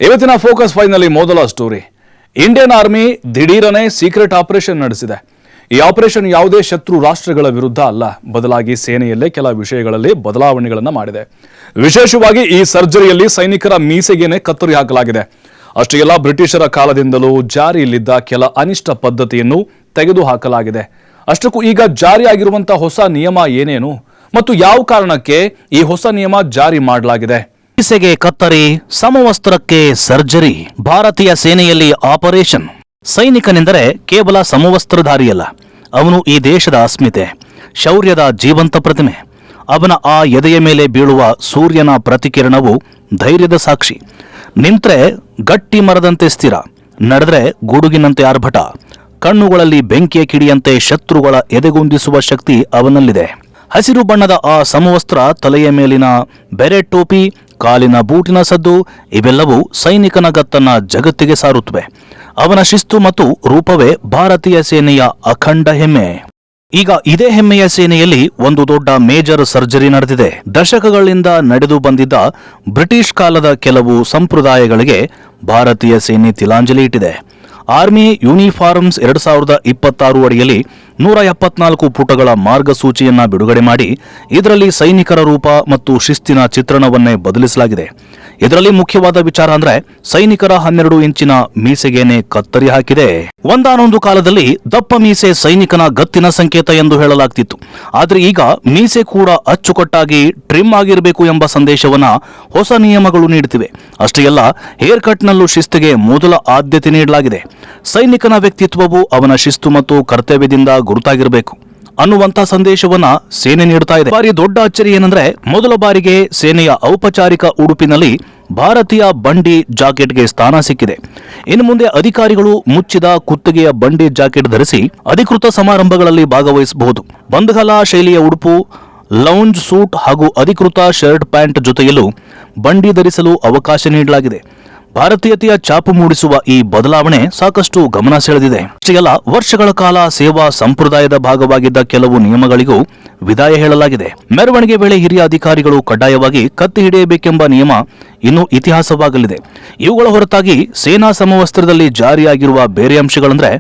ಇವತ್ತಿನ ಫೋಕಸ್ 5 ನಲ್ಲಿ ಮೊದಲ ಸ್ಟೋರಿ. ಇಂಡಿಯನ್ ಆರ್ಮಿ ದಿಢೀರನೆ ಸೀಕ್ರೆಟ್ ಆಪರೇಷನ್ ನಡೆಸಿದೆ. ಈ ಆಪರೇಷನ್ ಯಾವುದೇ ಶತ್ರು ರಾಷ್ಟ್ರಗಳ ವಿರುದ್ಧ ಅಲ್ಲ, ಬದಲಾಗಿ ಸೇನೆಯಲ್ಲೇ ಕೆಲ ವಿಷಯಗಳಲ್ಲಿ ಬದಲಾವಣೆಗಳನ್ನು ಮಾಡಿದೆ. ವಿಶೇಷವಾಗಿ ಈ ಸರ್ಜರಿಯಲ್ಲಿ ಸೈನಿಕರ ಮೀಸೆಗೇನೆ ಕತ್ತರಿ ಹಾಕಲಾಗಿದೆ. ಅಷ್ಟೇ ಅಲ್ಲ, ಬ್ರಿಟಿಷರ ಕಾಲದಿಂದಲೂ ಜಾರಿಯಲ್ಲಿದ್ದ ಕೆಲ ಅನಿಷ್ಟ ಪದ್ಧತಿಯನ್ನು ತೆಗೆದುಹಾಕಲಾಗಿದೆ. ಅಷ್ಟಕ್ಕೂ ಈಗ ಜಾರಿಯಾಗಿರುವಂತಹ ಹೊಸ ನಿಯಮ ಏನೇನು ಮತ್ತು ಯಾವ ಕಾರಣಕ್ಕೆ ಈ ಹೊಸ ನಿಯಮ ಜಾರಿ ಮಾಡಲಾಗಿದೆ? ಮೀಸೆಗೆ ಕತ್ತರಿ, ಸಮವಸ್ತ್ರಕ್ಕೆ ಸರ್ಜರಿ. ಭಾರತೀಯ ಸೇನೆಯಲ್ಲಿ ಆಪರೇಷನ್. ಸೈನಿಕನೆಂದರೆ ಕೇವಲ ಸಮವಸ್ತ್ರಧಾರಿಯಲ್ಲ, ಅವನು ಈ ದೇಶದ ಅಸ್ಮಿತೆ, ಶೌರ್ಯದ ಜೀವಂತ ಪ್ರತಿಮೆ. ಅವನ ಆ ಎದೆಯ ಮೇಲೆ ಬೀಳುವ ಸೂರ್ಯನ ಪ್ರತಿಕಿರಣವು ಧೈರ್ಯದ ಸಾಕ್ಷಿ. ನಿಂತ್ರೆ ಗಟ್ಟಿ ಮರದಂತೆ ಸ್ಥಿರ, ನಡೆದ್ರೆ ಗುಡುಗಿನಂತೆ ಆರ್ಭಟ, ಕಣ್ಣುಗಳಲ್ಲಿ ಬೆಂಕಿಯ ಕಿಡಿಯಂತೆ ಶತ್ರುಗಳ ಎದೆಗುಂದಿಸುವ ಶಕ್ತಿ ಅವನಲ್ಲಿದೆ. ಹಸಿರು ಬಣ್ಣದ ಆ ಸಮವಸ್ತ್ರ, ತಲೆಯ ಮೇಲಿನ ಬೆರೆ ಟೋಪಿ, ಕಾಲಿನ ಬೂಟಿನ ಸದ್ದು, ಇವೆಲ್ಲವೂ ಸೈನಿಕನ ಗತ್ತನ್ನ ಜಗತ್ತಿಗೆ ಸಾರುತ್ತವೆ. ಅವನ ಶಿಸ್ತು ಮತ್ತು ರೂಪವೇ ಭಾರತೀಯ ಸೇನೆಯ ಅಖಂಡ ಹೆಮ್ಮೆ. ಈಗ ಇದೇ ಹೆಮ್ಮೆಯ ಸೇನೆಯಲ್ಲಿ ಒಂದು ದೊಡ್ಡ ಮೇಜರ್ ಸರ್ಜರಿ ನಡೆದಿದೆ. ದಶಕಗಳಿಂದ ನಡೆದು ಬಂದಿದ್ದ ಬ್ರಿಟಿಷ್ ಕಾಲದ ಕೆಲವು ಸಂಪ್ರದಾಯಗಳಿಗೆ ಭಾರತೀಯ ಸೇನೆ ತಿಲಾಂಜಲಿ ಇಟ್ಟಿದೆ. ಆರ್ಮಿ ಯೂನಿಫಾರ್ಮ್ಸ್ 2026 ಅಡಿಯಲ್ಲಿ 174 ಪುಟಗಳ ಮಾರ್ಗಸೂಚಿಯನ್ನ ಬಿಡುಗಡೆ ಮಾಡಿ ಇದರಲ್ಲಿ ಸೈನಿಕರ ರೂಪ ಮತ್ತು ಶಿಸ್ತಿನ ಚಿತ್ರಣವನ್ನೇ ಬದಲಿಸಲಾಗಿದೆ. ಇದರಲ್ಲಿ ಮುಖ್ಯವಾದ ವಿಚಾರ ಅಂದ್ರೆ ಸೈನಿಕರ 12 ಇಂಚಿನ ಮೀಸೆಗೇನೆ ಕತ್ತರಿ ಹಾಕಿದೆ. ಒಂದಾನೊಂದು ಕಾಲದಲ್ಲಿ ದಪ್ಪ ಮೀಸೆ ಸೈನಿಕನ ಗತ್ತಿನ ಸಂಕೇತ ಎಂದು ಹೇಳಲಾಗ್ತಿತ್ತು. ಆದ್ರೆ ಈಗ ಮೀಸೆ ಕೂಡ ಅಚ್ಚುಕಟ್ಟಾಗಿ ಟ್ರಿಮ್ ಆಗಿರಬೇಕು ಎಂಬ ಸಂದೇಶವನ್ನ ಹೊಸ ನಿಯಮಗಳು ನೀಡುತ್ತಿವೆ. ಅಷ್ಟೇ ಅಲ್ಲ, ಹೇರ್ ಕಟ್ನಲ್ಲೂ ಶಿಸ್ತಿಗೆ ಮೊದಲ ಆದ್ಯತೆ ನೀಡಲಾಗಿದೆ. ಸೈನಿಕನ ವ್ಯಕ್ತಿತ್ವವು ಅವನ ಶಿಸ್ತು ಮತ್ತು ಕರ್ತವ್ಯದಿಂದ ಗುರುತಾಗಿರಬೇಕು ಅನ್ನುವಂಥ ಸಂದೇಶವನ್ನ ಸೇನೆ ನೀಡುತ್ತಾ ಇದೆ. ಬಾರಿ ದೊಡ್ಡ ಅಚ್ಚರಿ ಏನಂದ್ರೆ, ಮೊದಲ ಬಾರಿಗೆ ಸೇನೆಯ ಔಪಚಾರಿಕ ಉಡುಪಿನಲ್ಲಿ ಭಾರತೀಯ ಬಂಡಿ ಜಾಕೆಟ್ಗೆ ಸ್ಥಾನ ಸಿಕ್ಕಿದೆ. ಇನ್ನು ಮುಂದೆ ಅಧಿಕಾರಿಗಳು ಮುಚ್ಚಿದ ಕುತ್ತಿಗೆಯ ಬಂಡಿ ಜಾಕೆಟ್ ಧರಿಸಿ ಅಧಿಕೃತ ಸಮಾರಂಭಗಳಲ್ಲಿ ಭಾಗವಹಿಸಬಹುದು. ಬಂದಗಲ ಶೈಲಿಯ ಉಡುಪು, ಲೌಂಜ್ ಸೂಟ್ ಹಾಗೂ ಅಧಿಕೃತ ಶರ್ಟ್ ಪ್ಯಾಂಟ್ ಜೊತೆಯಲ್ಲೂ ಬಂಡಿ ಧರಿಸಲು ಅವಕಾಶ ನೀಡಲಾಗಿದೆ. ಭಾರತೀಯತೆಯ ಛಾಪು ಮೂಡಿಸುವ ಈ ಬದಲಾವಣೆ ಸಾಕಷ್ಟು ಗಮನ ಸೆಳೆದಿದೆ. ಅಷ್ಟೇ ಅಲ್ಲ, ವರ್ಷಗಳ ಕಾಲ ಸೇವಾ ಸಂಪ್ರದಾಯದ ಭಾಗವಾಗಿದ್ದ ಕೆಲವು ನಿಯಮಗಳಿಗೂ ವಿದಾಯ ಹೇಳಲಾಗಿದೆ. ಮೆರವಣಿಗೆ ವೇಳೆ ಹಿರಿಯ ಅಧಿಕಾರಿಗಳು ಕಡ್ಡಾಯವಾಗಿ ಕತ್ತಿ ಹಿಡಿಯಬೇಕೆಂಬ ನಿಯಮ ಇನ್ನು ಇತಿಹಾಸವಾಗಲಿದೆ. ಇವುಗಳ ಹೊರತಾಗಿ ಸೇನಾ ಸಮವಸ್ತ್ರದಲ್ಲಿ ಜಾರಿಯಾಗಿರುವ ಬೇರೆ ಅಂಶಗಳಂದ್ರೆ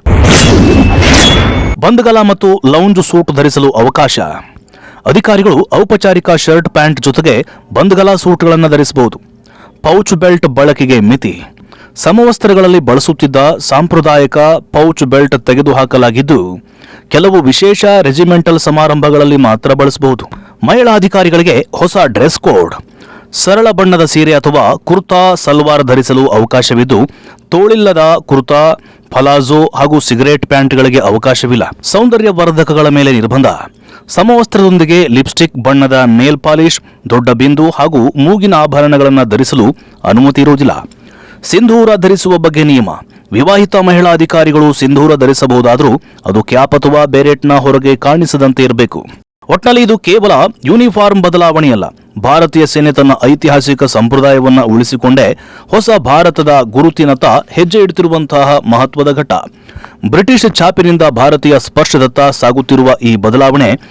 ಬಂದಗಲ ಮತ್ತು ಲೌಂಜ್ ಸೂಟ್ ಧರಿಸಲು ಅವಕಾಶ. ಅಧಿಕಾರಿಗಳು ಔಪಚಾರಿಕ ಶರ್ಟ್ ಪ್ಯಾಂಟ್ ಜೊತೆಗೆ ಬಂದಗಲ ಸೂಟ್ಗಳನ್ನು ಧರಿಸಬಹುದು. ಪೌಚ್ ಬೆಲ್ಟ್ ಬಳಕೆಗೆ ಮಿತಿ. ಸಮವಸ್ತ್ರಗಳಲ್ಲಿ ಬಳಸುತ್ತಿದ್ದ ಸಾಂಪ್ರದಾಯಿಕ ಪೌಚ್ ಬೆಲ್ಟ್ ತೆಗೆದುಹಾಕಲಾಗಿದ್ದು ಕೆಲವು ವಿಶೇಷ ರೆಜಿಮೆಂಟಲ್ ಸಮಾರಂಭಗಳಲ್ಲಿ ಮಾತ್ರ ಬಳಸಬಹುದು. ಮಹಿಳಾ ಅಧಿಕಾರಿಗಳಿಗೆ ಹೊಸ ಡ್ರೆಸ್ ಕೋಡ್. ಸರಳ ಬಣ್ಣದ ಸೀರೆ ಅಥವಾ ಕುರ್ತಾ ಸಲ್ವಾರ್ ಧರಿಸಲು ಅವಕಾಶವಿದ್ದು, ತೋಳಿಲ್ಲದ ಕುರ್ತಾ, ಫಲಾಜೋ ಹಾಗೂ ಸಿಗರೇಟ್ ಪ್ಯಾಂಟ್ಗಳಿಗೆ ಅವಕಾಶವಿಲ್ಲ. ಸೌಂದರ್ಯ ವರ್ಧಕಗಳ ಮೇಲೆ ನಿರ್ಬಂಧ. ಸಮವಸ್ತ್ರದೊಂದಿಗೆ ಲಿಪ್ಸ್ಟಿಕ್, ಬಣ್ಣದ ನೇಲ್ ಪಾಲಿಶ್, ದೊಡ್ಡ ಬಿಂದು ಹಾಗೂ ಮೂಗಿನ ಆಭರಣಗಳನ್ನು ಧರಿಸಲು ಅನುಮತಿ ಇರುವುದಿಲ್ಲ. ಸಿಂಧೂರ ಧರಿಸುವ ಬಗ್ಗೆ ನಿಯಮ. ವಿವಾಹಿತ ಮಹಿಳಾ ಅಧಿಕಾರಿಗಳು ಸಿಂಧೂರ ಧರಿಸಬಹುದಾದರೂ ಅದು ಕ್ಯಾಪ್ ಅಥವಾ ಬೇರೆಟ್ನ ಹೊರಗೆ ಕಾಣಿಸದಂತೆ ಇರಬೇಕು. ಒಟ್ನಲ್ಲಿ ಇದು ಕೇವಲ ಯೂನಿಫಾರ್ಮ್ ಬದಲಾವಣೆಯಲ್ಲ, ಭಾರತೀಯ ಸೇನೆ ತನ್ನ ಐತಿಹಾಸಿಕ ಸಂಪ್ರದಾಯವನ್ನ ಉಳಿಸಿಕೊಂಡೇ ಹೊಸ ಭಾರತದ ಗುರುತಿನತ್ತ ಹೆಜ್ಜೆ ಇಡುತ್ತಿರುವಂತಹ ಮಹತ್ವದ ಘಟ್ಟ. ಬ್ರಿಟಿಷ್ ಛಾಪಿನಿಂದ ಭಾರತೀಯ ಸ್ಪರ್ಶದತ್ತ ಸಾಗುತ್ತಿರುವ ಈ ಬದಲಾವಣೆ